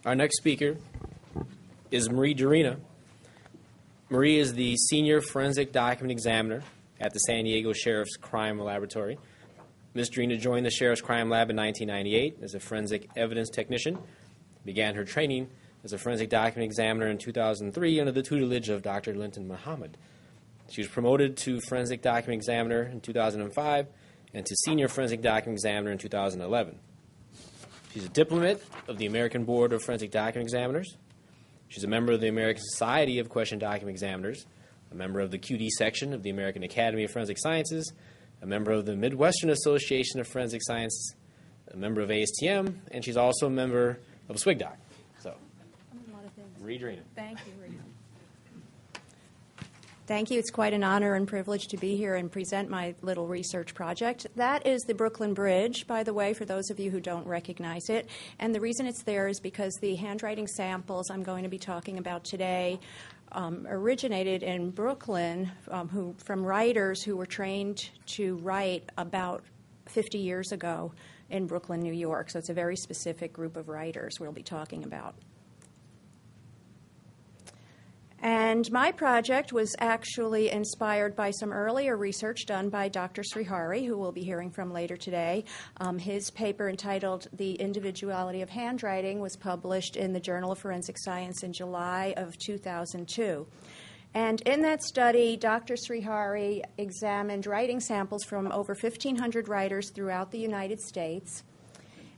Our next speaker is Marie Durina. Marie is the Senior Forensic Document Examiner at the San Diego Sheriff's Crime Laboratory. Ms. Durina joined the Sheriff's Crime Lab in 1998 as a forensic evidence technician, began her training as a forensic document examiner in 2003 under the tutelage of Dr. Linton Muhammad. She was promoted to forensic document examiner in 2005 and to senior forensic document examiner in 2011. She's a diplomat of the American Board of Forensic Document Examiners. She's a member of the American Society of Question Document Examiners, a member of the QD section of the American Academy of Forensic Sciences, a member of the Midwestern Association of Forensic Sciences, a member of ASTM, and she's also a member of SWGDoc. So, Marie Durina. Thank you, Marie. Thank you. It's quite an honor and privilege to be here and present my little research project. That is the Brooklyn Bridge, by the way, for those of you who don't recognize it. And the reason it's there is because the handwriting samples I'm going to be talking about today originated in Brooklyn from writers who were trained to write about 50 years ago in Brooklyn, New York. So it's a very specific group of writers we'll be talking about. And my project was actually inspired by some earlier research done by Dr. Srihari, who we'll be hearing from later today. His paper entitled The Individuality of Handwriting was published in the Journal of Forensic Science in July of 2002. And in that study, Dr. Srihari examined writing samples from over 1,500 writers throughout the United States.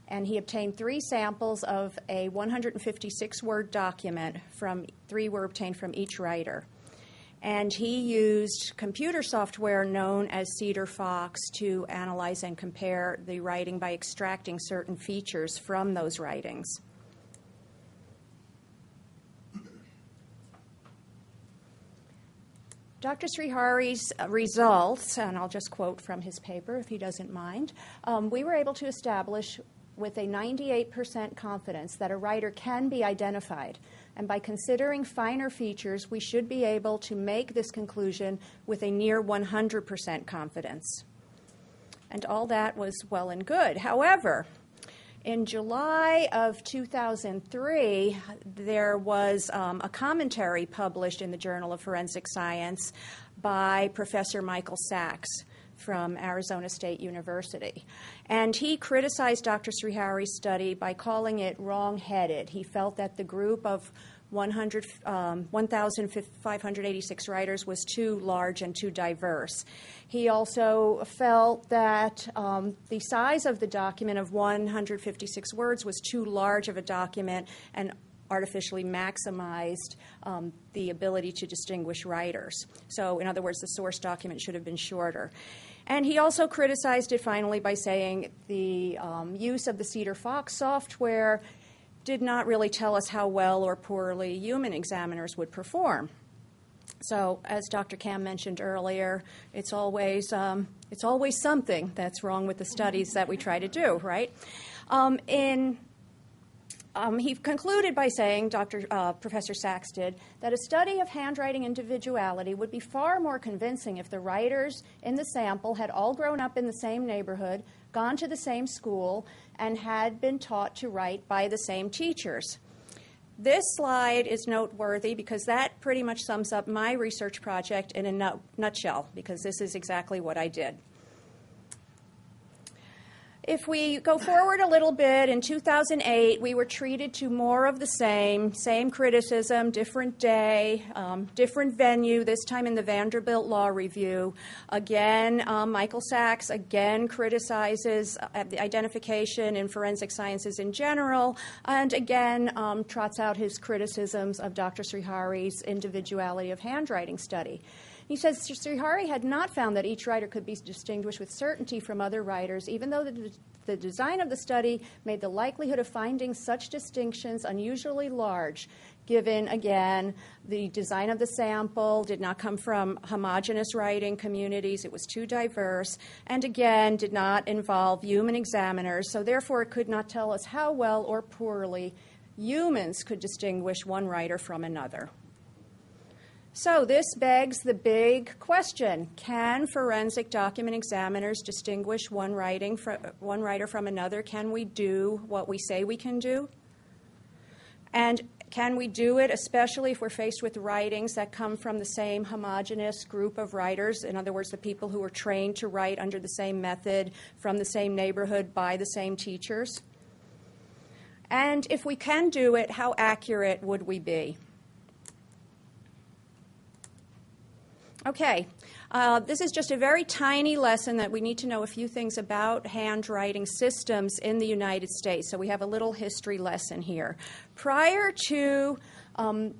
And he obtained 3 samples of a 156-word document. 3 were obtained from each writer. And he used computer software known as Cedar Fox to analyze and compare the writing by extracting certain features from those writings. Dr. Srihari's results, and I'll just quote from his paper if he doesn't mind, we were able to establish with a 98% confidence that a writer can be identified. And by considering finer features, we should be able to make this conclusion with a near 100% confidence. And all that was well and good. However, in July of 2003, there was a commentary published in the Journal of Forensic Science by Professor Michael Sachs from Arizona State University. And he criticized Dr. Srihari's study by calling it wrong-headed. He felt that the group of 1,586 writers was too large and too diverse. He also felt that the size of the document of 156 words was too large of a document and artificially maximized the ability to distinguish writers. So, in other words, the source document should have been shorter. And he also criticized it finally by saying the use of the Cedar Fox software did not really tell us how well or poorly human examiners would perform. So, as Dr. Kam mentioned earlier, it's always something that's wrong with the studies that we try to do, right? He concluded by saying, Professor Sachs did, that a study of handwriting individuality would be far more convincing if the writers in the sample had all grown up in the same neighborhood, gone to the same school, and had been taught to write by the same teachers. This slide is noteworthy because that pretty much sums up my research project in a nutshell, because this is exactly what I did. If we go forward a little bit, in 2008, we were treated to more of the same criticism, different day, different venue, this time in the Vanderbilt Law Review. Again, Michael Sachs again criticizes the identification in forensic sciences in general, and again trots out his criticisms of Dr. Srihari's individuality of handwriting study. He says Srihari had not found that each writer could be distinguished with certainty from other writers, even though the design of the study made the likelihood of finding such distinctions unusually large, given, again, the design of the sample did not come from homogeneous writing communities. It was too diverse, and again, did not involve human examiners, so therefore it could not tell us how well or poorly humans could distinguish one writer from another. So this begs the big question: can forensic document examiners distinguish one writer from another? Can we do what we say we can do? And can we do it, especially if we're faced with writings that come from the same homogeneous group of writers? In other words, the people who were trained to write under the same method, from the same neighborhood, by the same teachers? And if we can do it, how accurate would we be? Okay, this is just a very tiny lesson that we need to know a few things about handwriting systems in the United States. So we have a little history lesson here. Prior to after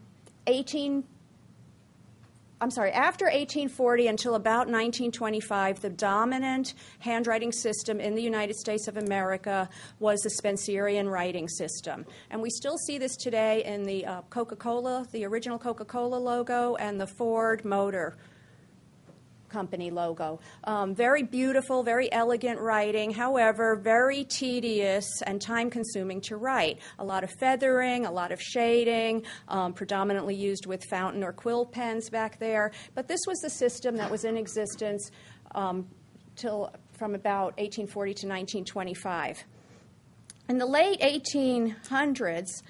1840 until about 1925, the dominant handwriting system in the United States of America was the Spencerian writing system. And we still see this today in the Coca-Cola, the original Coca-Cola logo, and the Ford Motor Company logo. Very beautiful, very elegant writing, however, very tedious and time-consuming to write. A lot of feathering, a lot of shading, predominantly used with fountain or quill pens back there. But this was the system that was in existence from about 1840 to 1925. In the late 1800s,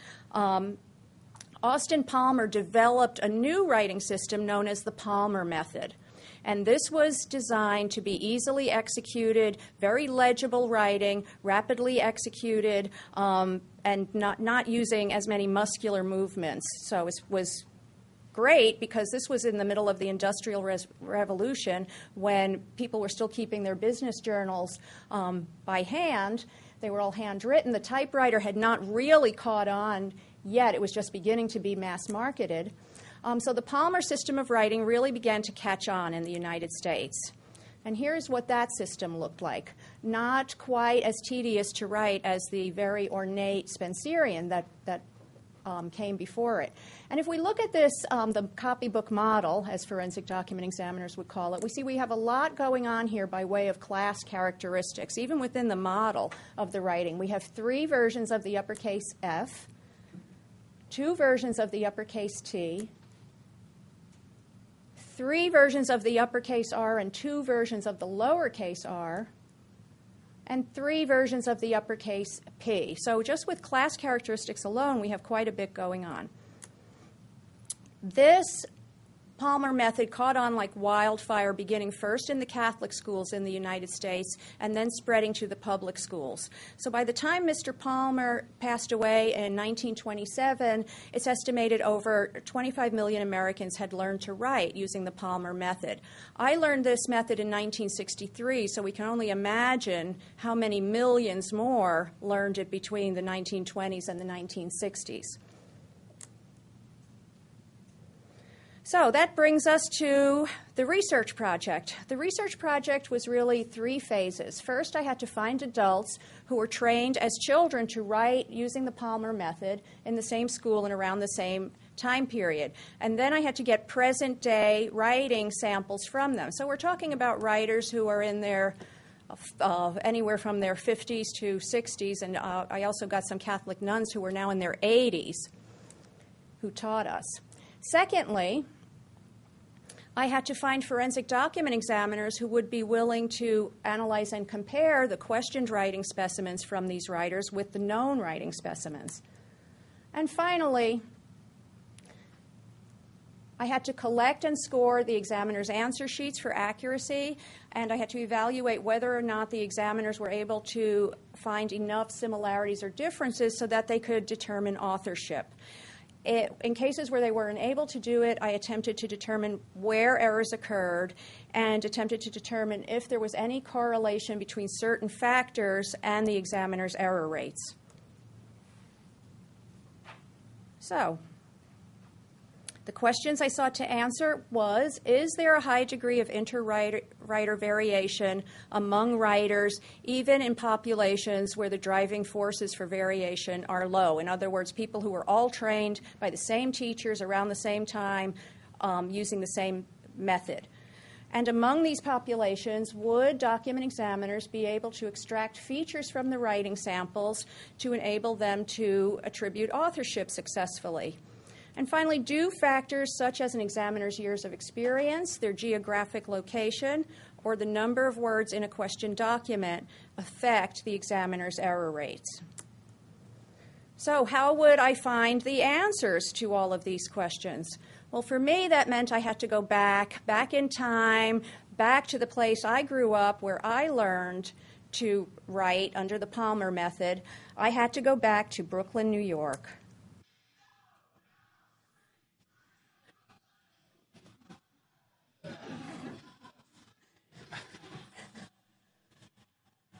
Austin Palmer developed a new writing system known as the Palmer method. And this was designed to be easily executed, very legible writing, rapidly executed, and not using as many muscular movements. So it was great because this was in the middle of the Industrial Revolution when people were still keeping their business journals by hand. They were all handwritten. The typewriter had not really caught on yet. It was just beginning to be mass marketed. So the Palmer system of writing really began to catch on in the United States. And here's what that system looked like. Not quite as tedious to write as the very ornate Spencerian that came before it. And if we look at this, the copybook model, as forensic document examiners would call it, we see we have a lot going on here by way of class characteristics, even within the model of the writing. We have 3 versions of the uppercase F, 2 versions of the uppercase T, 3 versions of the uppercase R and 2 versions of the lowercase r, and 3 versions of the uppercase P. So just with class characteristics alone, we have quite a bit going on. This Palmer method caught on like wildfire, beginning first in the Catholic schools in the United States and then spreading to the public schools. So by the time Mr. Palmer passed away in 1927, it's estimated over 25 million Americans had learned to write using the Palmer method. I learned this method in 1963, so we can only imagine how many millions more learned it between the 1920s and the 1960s. So that brings us to the research project. The research project was really 3 phases. First, I had to find adults who were trained as children to write using the Palmer method in the same school and around the same time period. And then I had to get present-day writing samples from them. So we're talking about writers who are in their anywhere from their 50s to 60s, and I also got some Catholic nuns who were now in their 80s who taught us. Secondly, I had to find forensic document examiners who would be willing to analyze and compare the questioned writing specimens from these writers with the known writing specimens. And finally, I had to collect and score the examiner's answer sheets for accuracy, and I had to evaluate whether or not the examiners were able to find enough similarities or differences so that they could determine authorship. In cases where they were unable to do it, I attempted to determine where errors occurred and attempted to determine if there was any correlation between certain factors and the examiner's error rates. So, the questions I sought to answer was, is there a high degree of inter-writer variation among writers, even in populations where the driving forces for variation are low? In other words, people who were all trained by the same teachers around the same time using the same method. And among these populations, would document examiners be able to extract features from the writing samples to enable them to attribute authorship successfully? And finally, do factors such as an examiner's years of experience, their geographic location, or the number of words in a question document affect the examiner's error rates? So how would I find the answers to all of these questions? Well, for me, that meant I had to go back in time, back to the place I grew up where I learned to write under the Palmer method. I had to go back to Brooklyn, New York.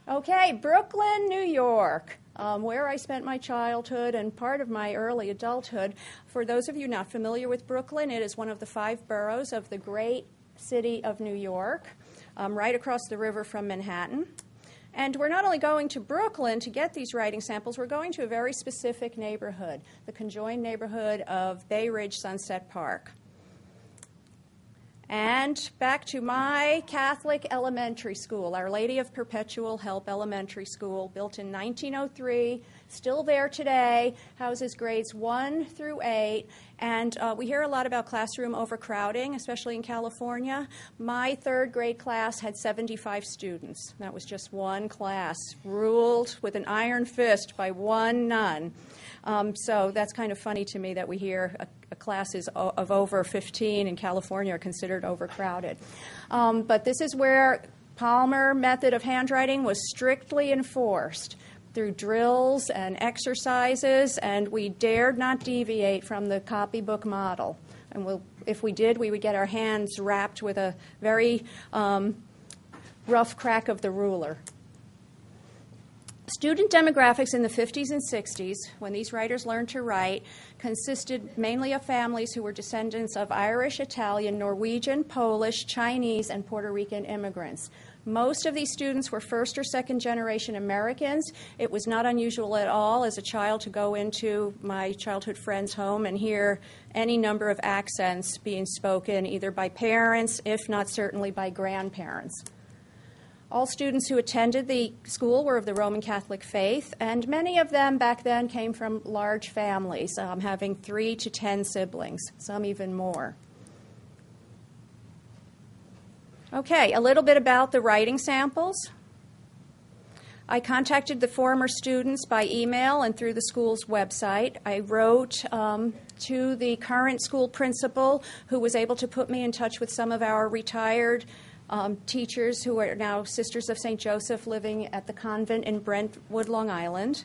Okay, Brooklyn, New York, where I spent my childhood and part of my early adulthood. For those of you not familiar with Brooklyn, it is one of the 5 boroughs of the great city of New York, right across the river from Manhattan. And we're not only going to Brooklyn to get these writing samples, we're going to a very specific neighborhood, the conjoined neighborhood of Bay Ridge Sunset Park. And back to my Catholic elementary school, Our Lady of Perpetual Help Elementary School, built in 1903, still there today, houses grades 1 through 8. And we hear a lot about classroom overcrowding, especially in California. My 3rd grade class had 75 students. That was just one class, ruled with an iron fist by one nun. So that's kind of funny to me that we hear classes of over 15 in California are considered overcrowded. But this is where Palmer method of handwriting was strictly enforced through drills and exercises, and we dared not deviate from the copybook model. And if we did, we would get our hands wrapped with a very rough crack of the ruler. Student demographics in the 50s and 60s, when these writers learned to write, consisted mainly of families who were descendants of Irish, Italian, Norwegian, Polish, Chinese, and Puerto Rican immigrants. Most of these students were 1st or 2nd generation Americans. It was not unusual at all as a child to go into my childhood friend's home and hear any number of accents being spoken either by parents, if not certainly by grandparents. All students who attended the school were of the Roman Catholic faith, and many of them back then came from large families, having 3 to 10 siblings, some even more. Okay, a little bit about the writing samples. I contacted the former students by email and through the school's website. I wrote to the current school principal, who was able to put me in touch with some of our retired teachers who are now Sisters of St. Joseph living at the convent in Brentwood, Long Island.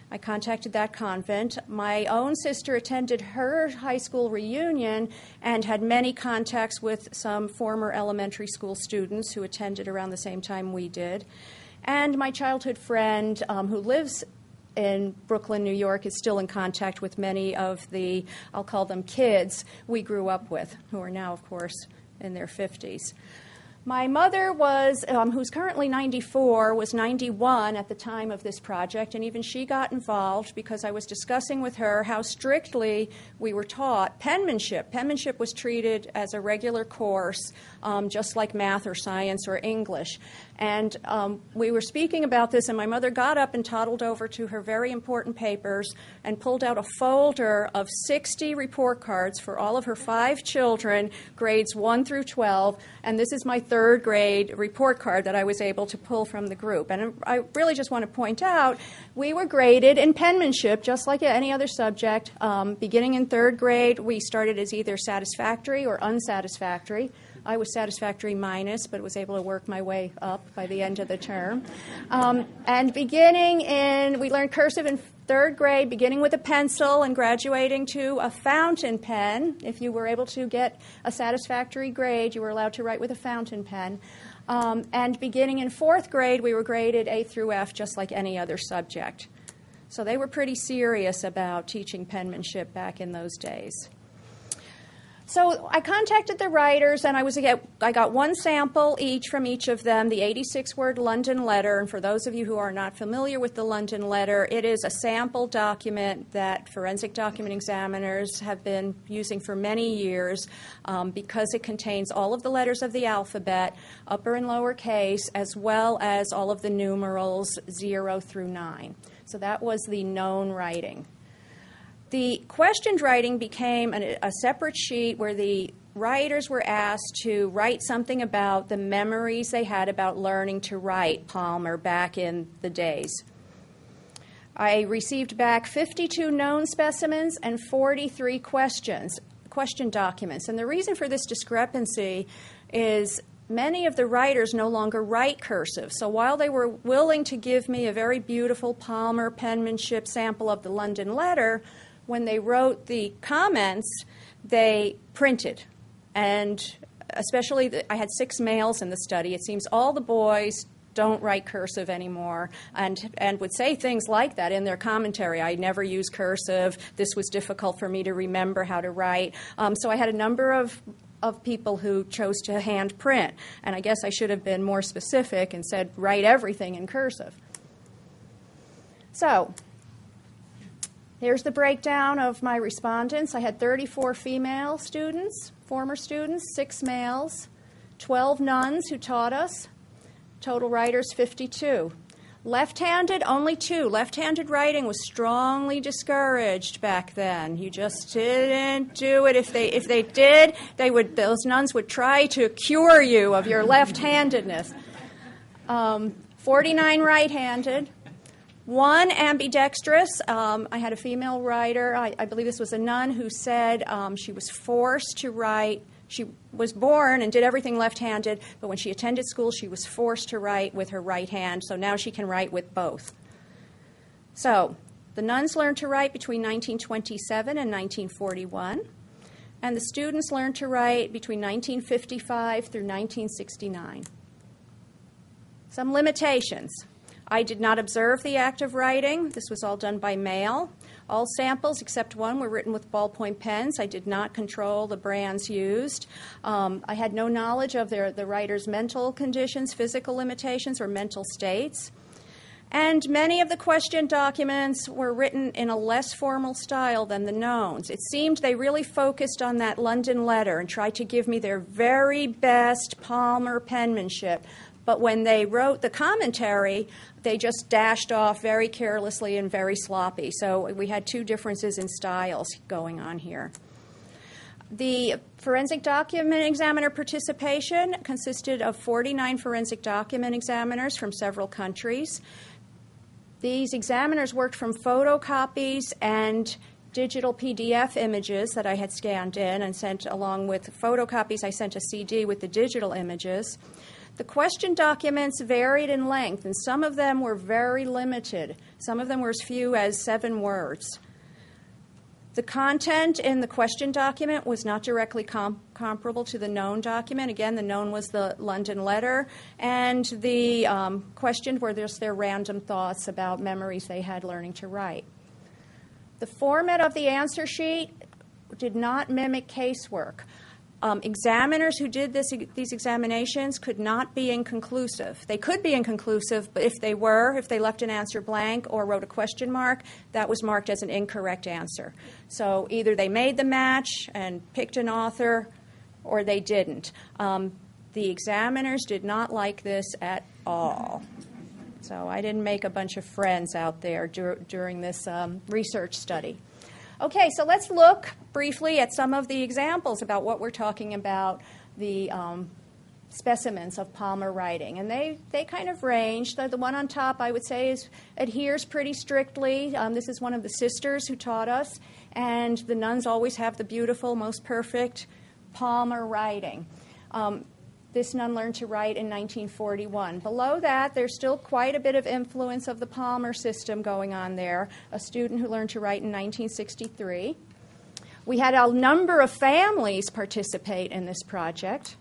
I contacted that convent. My own sister attended her high school reunion and had many contacts with some former elementary school students who attended around the same time we did. And my childhood friend who lives in Brooklyn, New York, is still in contact with many of the, I'll call them kids, we grew up with, who are now, of course, in their 50s. My mother was, who's currently 94, was 91 at the time of this project, and even she got involved because I was discussing with her how strictly we were taught penmanship. Penmanship was treated as a regular course, just like math or science or English. And we were speaking about this, and my mother got up and toddled over to her very important papers and pulled out a folder of 60 report cards for all of her 5 children, grades 1 through 12, and this is my 3rd grade report card that I was able to pull from the group. And I really just want to point out, we were graded in penmanship, just like any other subject. Beginning in 3rd grade, we started as either satisfactory or unsatisfactory. I was satisfactory minus, but was able to work my way up by the end of the term. And we learned cursive in 3rd grade, beginning with a pencil and graduating to a fountain pen. If you were able to get a satisfactory grade, you were allowed to write with a fountain pen. And beginning in 4th grade, we were graded A through F, just like any other subject. So they were pretty serious about teaching penmanship back in those days. So I contacted the writers, and I got 1 sample each from each of them, the 86-word London letter. And for those of you who are not familiar with the London letter, it is a sample document that forensic document examiners have been using for many years because it contains all of the letters of the alphabet, upper and lower case, as well as all of the numerals 0 through 9. So that was the known writing. The questioned writing became a separate sheet where the writers were asked to write something about the memories they had about learning to write Palmer back in the days. I received back 52 known specimens and 43 question documents. And the reason for this discrepancy is many of the writers no longer write cursive. So while they were willing to give me a very beautiful Palmer penmanship sample of the London letter, when they wrote the comments, they printed. And especially, I had 6 males in the study. It seems all the boys don't write cursive anymore, and would say things like that in their commentary. I never use cursive. This was difficult for me to remember how to write. So I had a number of people who chose to hand print, and I guess I should have been more specific and said write everything in cursive. So here's the breakdown of my respondents. I had 34 female students, former students, 6 males, 12 nuns who taught us. Total writers, 52. Left-handed, only 2. Left-handed writing was strongly discouraged back then. You just didn't do it. If they did, those nuns would try to cure you of your left-handedness. 49 right-handed. 1 ambidextrous. I had a female writer, I believe this was a nun, who said she was forced to write. She was born and did everything left-handed, but when she attended school, she was forced to write with her right hand, so now she can write with both. So the nuns learned to write between 1927 and 1941, and the students learned to write between 1955 through 1969. Some limitations. I did not observe the act of writing. This was all done by mail. All samples, except one, were written with ballpoint pens. I did not control the brands used. I had no knowledge of the writer's mental conditions, physical limitations, or mental states. And many of the question documents were written in a less formal style than the knowns. It seemed they really focused on that London letter and tried to give me their very best Palmer penmanship. But when they wrote the commentary, they just dashed off very carelessly and very sloppy. So we had 2 differences in styles going on here. The forensic document examiner participation consisted of 49 forensic document examiners from several countries. These examiners worked from photocopies and digital PDF images that I had scanned in and sent along with photocopies. I sent a CD with the digital images. The question documents varied in length, and some of them were very limited. Some of them were as few as 7 words. The content in the question document was not directly comparable to the known document. Again, the known was the London letter, and the questioned were just their random thoughts about memories they had learning to write. The format of the answer sheet did not mimic casework. Examiners who did these examinations could not be inconclusive. They could be inconclusive, but if they left an answer blank or wrote a question mark, that was marked as an incorrect answer. So either they made the match and picked an author, or they didn't. The examiners did not like this at all. So I didn't make a bunch of friends out there during this research study. Okay, so let's look briefly at some of the examples about what we're talking about, the specimens of Palmer writing. And they kind of range. The one on top, I would say, adheres pretty strictly. This is one of the sisters who taught us. And the nuns always have the beautiful, most perfect Palmer writing. This nun learned to write in 1941. Below that, there's still quite a bit of influence of the Palmer system going on there. A student who learned to write in 1963. We had a number of families participate in this project.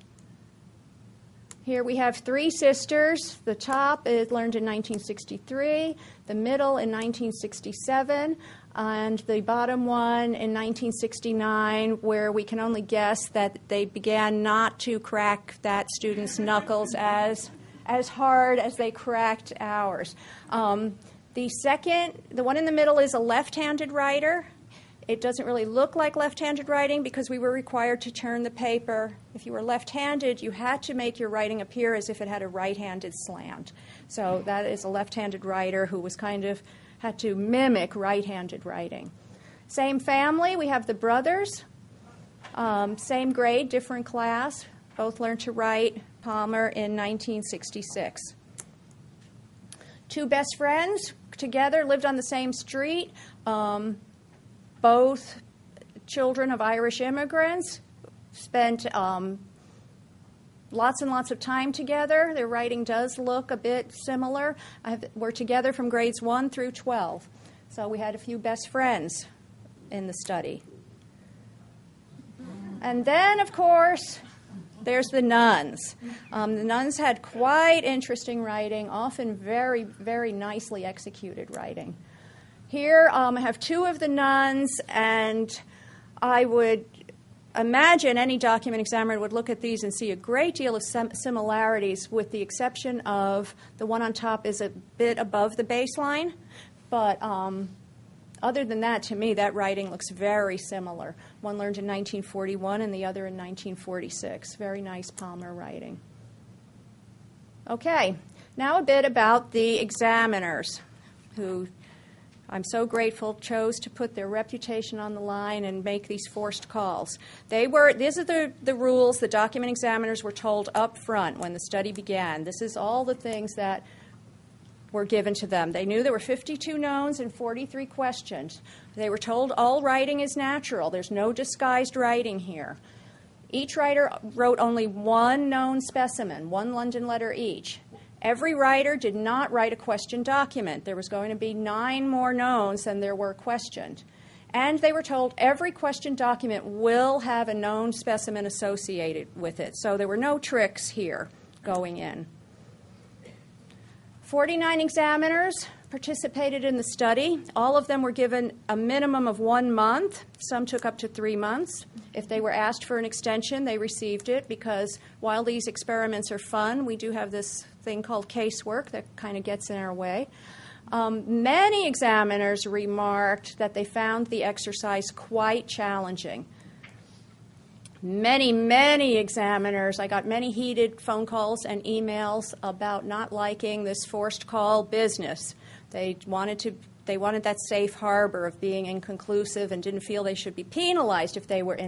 Here we have 3 sisters. The top is learned in 1963, the middle in 1967, and the bottom one in 1969, where we can only guess that they began not to crack that student's knuckles as hard as they cracked ours. The one in the middle is a left-handed writer. It doesn't really look like left-handed writing because we were required to turn the paper. If you were left-handed, you had to make your writing appear as if it had a right-handed slant. So that is a left-handed writer who was had to mimic right-handed writing. Same family, we have the brothers. Same grade, different class. Both learned to write Palmer in 1966. 2 best friends, together, lived on the same street, both children of Irish immigrants, spent lots and lots of time together. Their writing does look a bit similar. We're together from grades 1 through 12. So we had a few best friends in the study. And then, of course, there's the nuns. The nuns had quite interesting writing, often very, very nicely executed writing. Here I have two of the nuns, and I would imagine any document examiner would look at these and see a great deal of similarities, with the exception of the one on top is a bit above the baseline. But other than that, to me, that writing looks very similar. One learned in 1941 and the other in 1946. Very nice Palmer writing. Okay, now a bit about the examiners, who I'm so grateful chose to put their reputation on the line and make these forced calls. These are the rules the document examiners were told up front when the study began. This is all the things that were given to them. They knew there were 52 knowns and 43 questions. They were told all writing is natural. There's no disguised writing here. Each writer wrote only one known specimen, one London letter each. Every writer did not write a question document. There was going to be 9 more knowns than there were questioned. And they were told every question document will have a known specimen associated with it. So there were no tricks here going in. 49 examiners participated in the study. All of them were given a minimum of 1 month. Some took up to 3 months. If they were asked for an extension, they received it, because while these experiments are fun, we do have this thing called casework that kind of gets in our way. Many examiners remarked that they found the exercise quite challenging. Many examiners, I got many heated phone calls and emails about not liking this forced call business. They wanted that safe harbor of being inconclusive and didn't feel they should be penalized if they were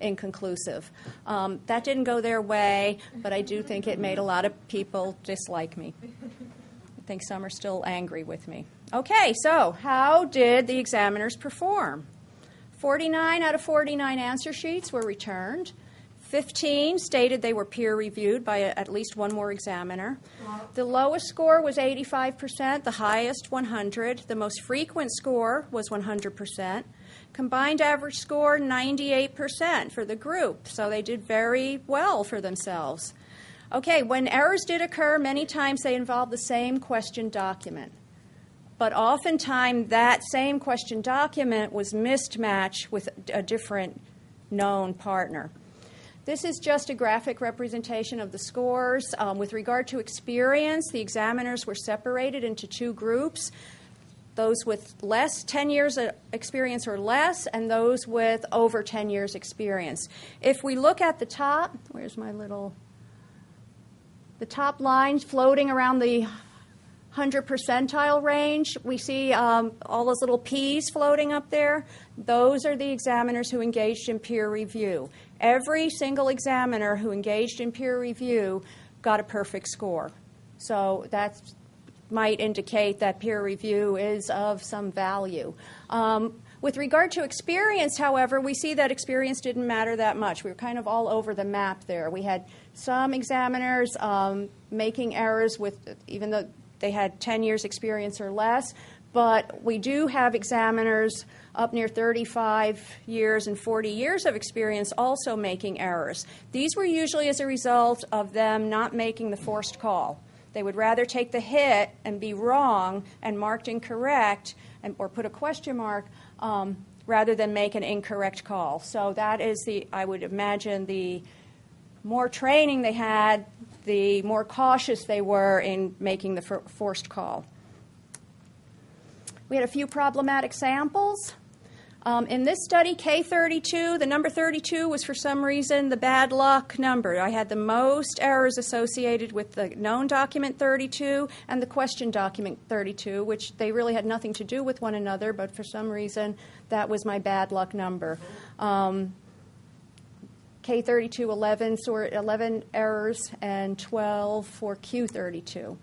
inconclusive. That didn't go their way, but I do think it made a lot of people dislike me. I think some are still angry with me. Okay, so how did the examiners perform? 49 out of 49 answer sheets were returned. 15 stated they were peer-reviewed by at least one more examiner. The lowest score was 85%, the highest 100. The most frequent score was 100%. Combined average score, 98% for the group. So they did very well for themselves. Okay, when errors did occur, many times they involved the same question document. But oftentimes that same question document was mismatched with a different known partner. This is just a graphic representation of the scores. With regard to experience, the examiners were separated into 2 groups, those with 10 years of experience or less, and those with over 10 years experience. If we look at the top, the top line floating around the 100 percentile range, we see all those little P's floating up there. Those are the examiners who engaged in peer review. Every single examiner who engaged in peer review got a perfect score. So that might indicate that peer review is of some value. With regard to experience, however, we see that experience didn't matter that much. We were kind of all over the map there. We had some examiners making errors even though they had 10 years experience or less, but we do have examiners up near 35 years and 40 years of experience also making errors. These were usually as a result of them not making the forced call. They would rather take the hit and be wrong and marked incorrect or put a question mark rather than make an incorrect call. So that is I would imagine, the more training they had, the more cautious they were in making the forced call. We had a few problematic samples. In this study, K32, the number 32 was for some reason the bad luck number. I had the most errors associated with the known document 32 and the question document 32, which they really had nothing to do with one another, but for some reason that was my bad luck number. K32, 11 errors and 12 for Q32.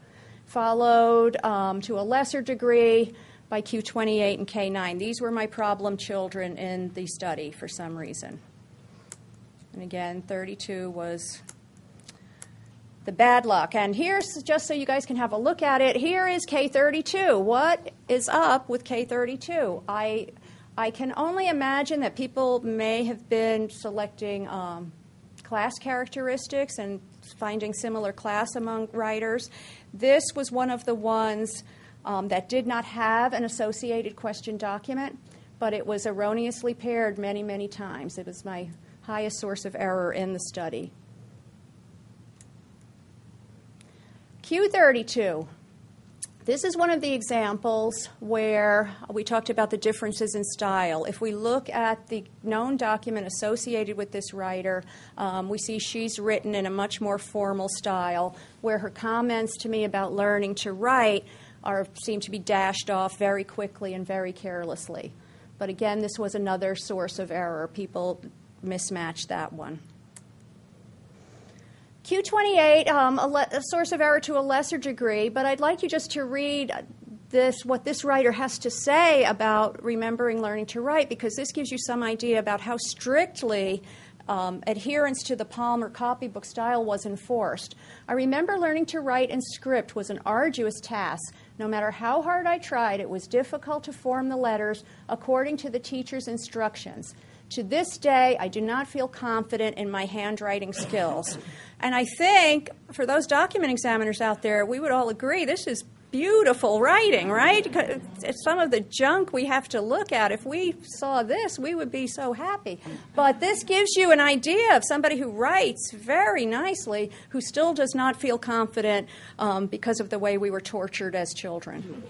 followed to a lesser degree by Q28 and K9. These were my problem children in the study for some reason. And again, 32 was the bad luck. And here's, just so you guys can have a look at it, here is K32. What is up with K32? I can only imagine that people may have been selecting class characteristics and finding similar class among writers. This was one of the ones that did not have an associated question document, but it was erroneously paired many, many times. It was my highest source of error in the study. Q32. This is one of the examples where we talked about the differences in style. If we look at the known document associated with this writer, we see she's written in a much more formal style, where her comments to me about learning to write seem to be dashed off very quickly and very carelessly. But again, this was another source of error. People mismatched that one. Q28, a source of error to a lesser degree, but I'd like you just to read what this writer has to say about remembering learning to write, because this gives you some idea about how strictly adherence to the Palmer copybook style was enforced. I remember learning to write in script was an arduous task. No matter how hard I tried, it was difficult to form the letters according to the teacher's instructions. To this day, I do not feel confident in my handwriting skills. And I think for those document examiners out there, we would all agree this is beautiful writing, right? It's some of the junk we have to look at. If we saw this, we would be so happy. But this gives you an idea of somebody who writes very nicely, who still does not feel confident because of the way we were tortured as children.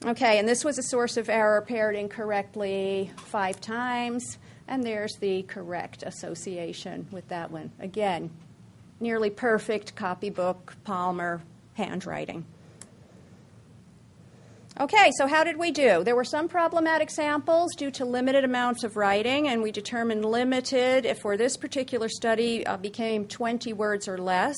Okay, and this was a source of error, paired incorrectly 5 times, and there's the correct association with that one. Again, nearly perfect copybook, Palmer handwriting. Okay, so how did we do? There were some problematic samples due to limited amounts of writing, and we determined limited, if for this particular study, became 20 words or less.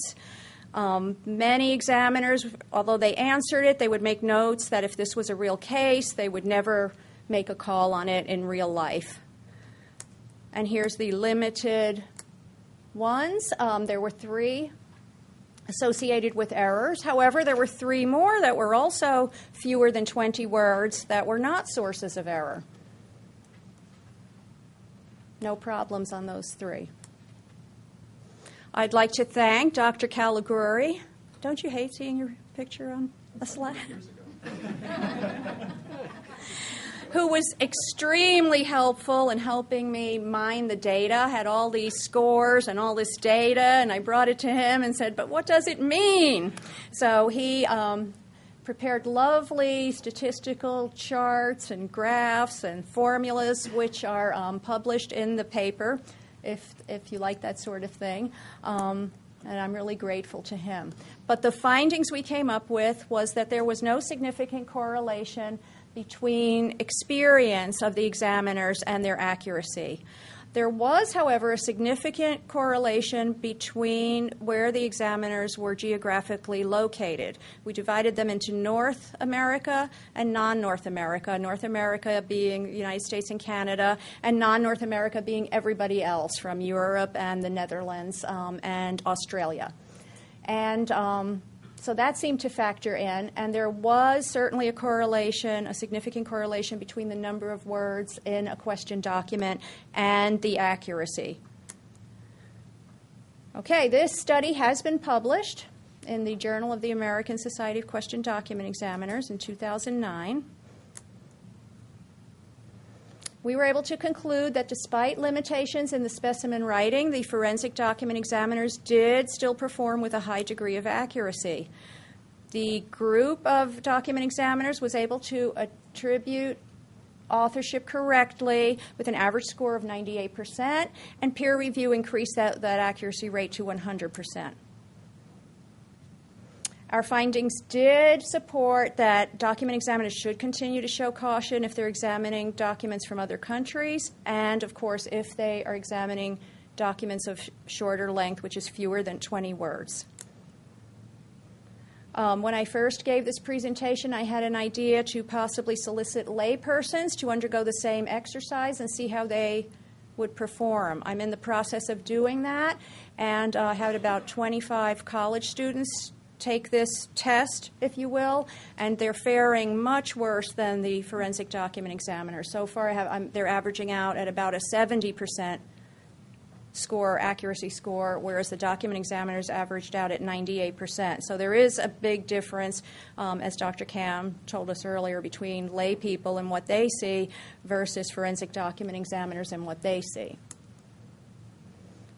Many examiners, although they answered it, they would make notes that if this was a real case, they would never make a call on it in real life. And here's the limited ones. There were 3 associated with errors. However, there were 3 more that were also fewer than 20 words that were not sources of error. No problems on those 3. I'd like to thank Dr. Caliguri. Don't you hate seeing your picture on a slide? Who was extremely helpful in helping me mine the data, had all these scores and all this data, and I brought it to him and said, but what does it mean? So he prepared lovely statistical charts and graphs and formulas, which are published in the paper, if you like that sort of thing. And I'm really grateful to him. But the findings we came up with was that there was no significant correlation between experience of the examiners and their accuracy. There was, however, a significant correlation between where the examiners were geographically located. We divided them into North America and non-North America, North America being the United States and Canada, and non-North America being everybody else from Europe and the Netherlands and Australia. And so that seemed to factor in, and there was certainly a correlation, a significant correlation between the number of words in a question document and the accuracy. Okay, this study has been published in the Journal of the American Society of Question Document Examiners in 2009. We were able to conclude that despite limitations in the specimen writing, the forensic document examiners did still perform with a high degree of accuracy. The group of document examiners was able to attribute authorship correctly with an average score of 98%, and peer review increased that accuracy rate to 100%. Our findings did support that document examiners should continue to show caution if they're examining documents from other countries, and, of course, if they are examining documents of shorter length, which is fewer than 20 words. When I first gave this presentation, I had an idea to possibly solicit laypersons to undergo the same exercise and see how they would perform. I'm in the process of doing that, and I had about 25 college students take this test, if you will, and they're faring much worse than the forensic document examiners. So far, they're averaging out at about a 70% score, accuracy score, whereas the document examiners averaged out at 98%. So there is a big difference, as Dr. Cam told us earlier, between lay people and what they see versus forensic document examiners and what they see.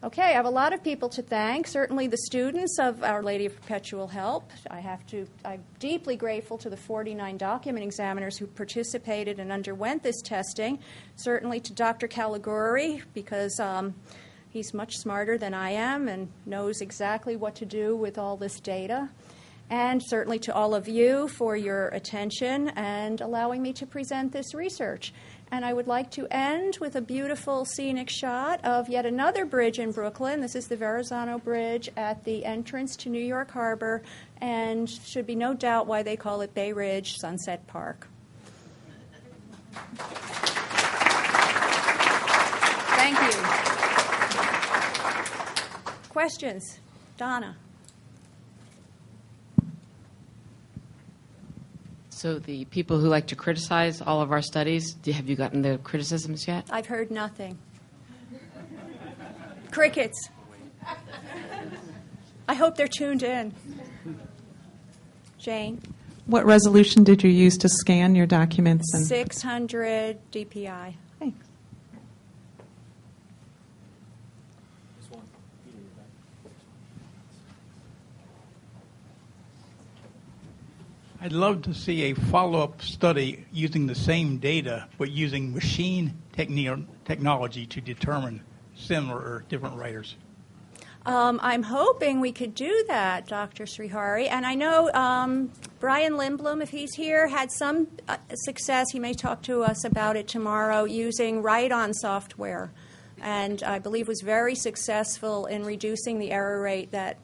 Okay, I have a lot of people to thank. Certainly the students of Our Lady of Perpetual Help. I'm deeply grateful to the 49 document examiners who participated and underwent this testing. Certainly to Dr. Caliguri, because he's much smarter than I am and knows exactly what to do with all this data. And certainly to all of you for your attention and allowing me to present this research. And I would like to end with a beautiful scenic shot of yet another bridge in Brooklyn. This is the Verrazano Bridge at the entrance to New York Harbor, and should be no doubt why they call it Bay Ridge Sunset Park. Thank you. Questions? Donna. So the people who like to criticize all of our studies, have you gotten the criticisms yet? I've heard nothing. Crickets. I hope they're tuned in. Jane. What resolution did you use to scan your documents? 600 DPI. Thanks. I'd love to see a follow-up study using the same data, but using machine technology to determine similar or different writers. I'm hoping we could do that, Dr. Srihari. And I know Brian Lindblom, if he's here, had some success. He may talk to us about it tomorrow using write-on software. And I believe was very successful in reducing the error rate that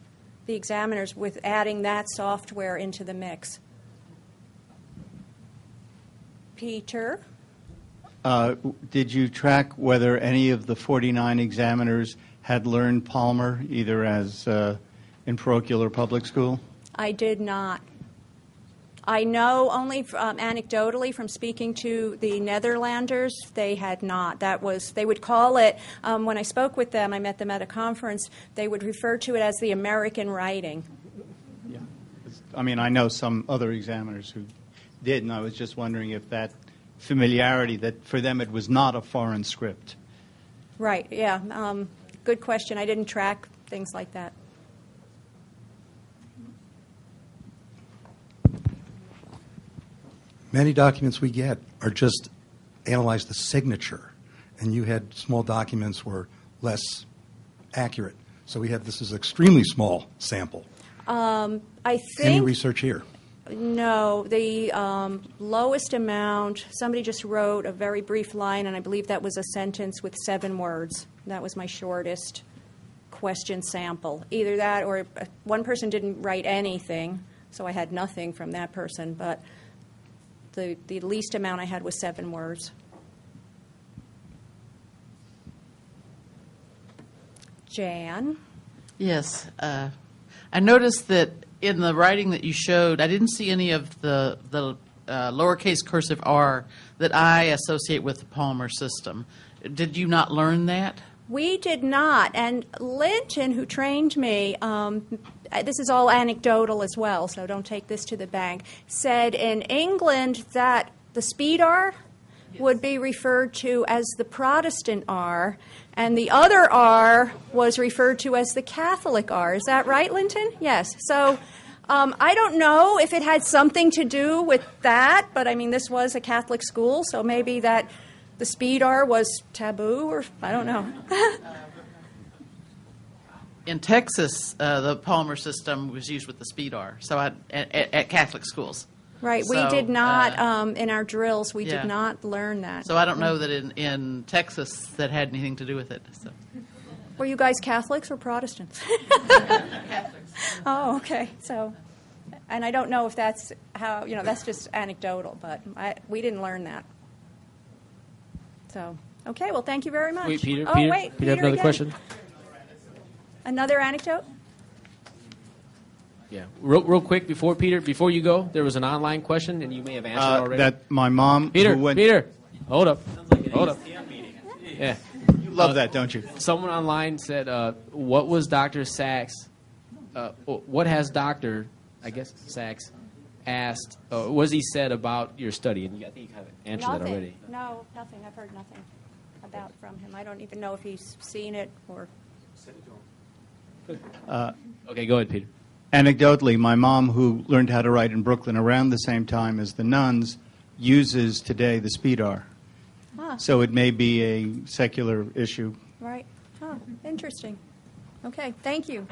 the examiners with adding that software into the mix. Peter? Did you track whether any of the 49 examiners had learned Palmer, either as in parochial or public school? I did not. I know only anecdotally from speaking to the Netherlanders, they had not. They would call it, when I spoke with them, I met them at a conference, they would refer to it as the American writing. Yeah. I mean, I know some other examiners who did, and I was just wondering if that familiarity, that for them it was not a foreign script. Right, yeah. Good question. I didn't track things like that. Many documents we get are just analyze the signature, and you had small documents were less accurate. So we had this is an extremely small sample. I think Any research here? No, the lowest amount, somebody just wrote a very brief line, and I believe that was a sentence with 7 words. That was my shortest question sample. Either that or one person didn't write anything, so I had nothing from that person, but the least amount I had was 7 words. Jan? Yes. I noticed that in the writing that you showed, I didn't see any of the lowercase cursive r that I associate with the Palmer system. Did you not learn that? We did not. And Linton, who trained me, this is all anecdotal as well, so don't take this to the bank, said in England that the speed R would be referred to as the Protestant R, and the other R was referred to as the Catholic R. Is that right, Linton? Yes. So I don't know if it had something to do with that, but I mean, this was a Catholic school, so maybe that the speed R was taboo, or I don't know. In Texas, the Palmer system was used with the speed R, so at Catholic schools. Right. So, we did not, in our drills, we did not learn that. So I don't know that in Texas that had anything to do with it. So. Were you guys Catholics or Protestants? Catholics. Oh, okay. So And I don't know if that's how, that's just anecdotal, but we didn't learn that. So, okay, well, thank you very much. Wait, Peter. Oh, Peter, wait, Peter, have another again. question. Another anecdote? Yeah, real quick before you go, there was an online question, and you may have answered already. That my mom. Peter, who went, Peter, hold up. Yeah. You love that, don't you? Someone online said, "What was Dr. Sachs? What has Dr. Sachs asked? What has he said about your study?" And I think you kind of answered that already. No, nothing. I've heard nothing about from him. I don't even know if he's seen it or. Okay, go ahead, Peter. Anecdotally, my mom, who learned how to write in Brooklyn around the same time as the nuns, uses today the speedar. Ah, So it may be a secular issue. right. Oh, interesting. Okay, thank you.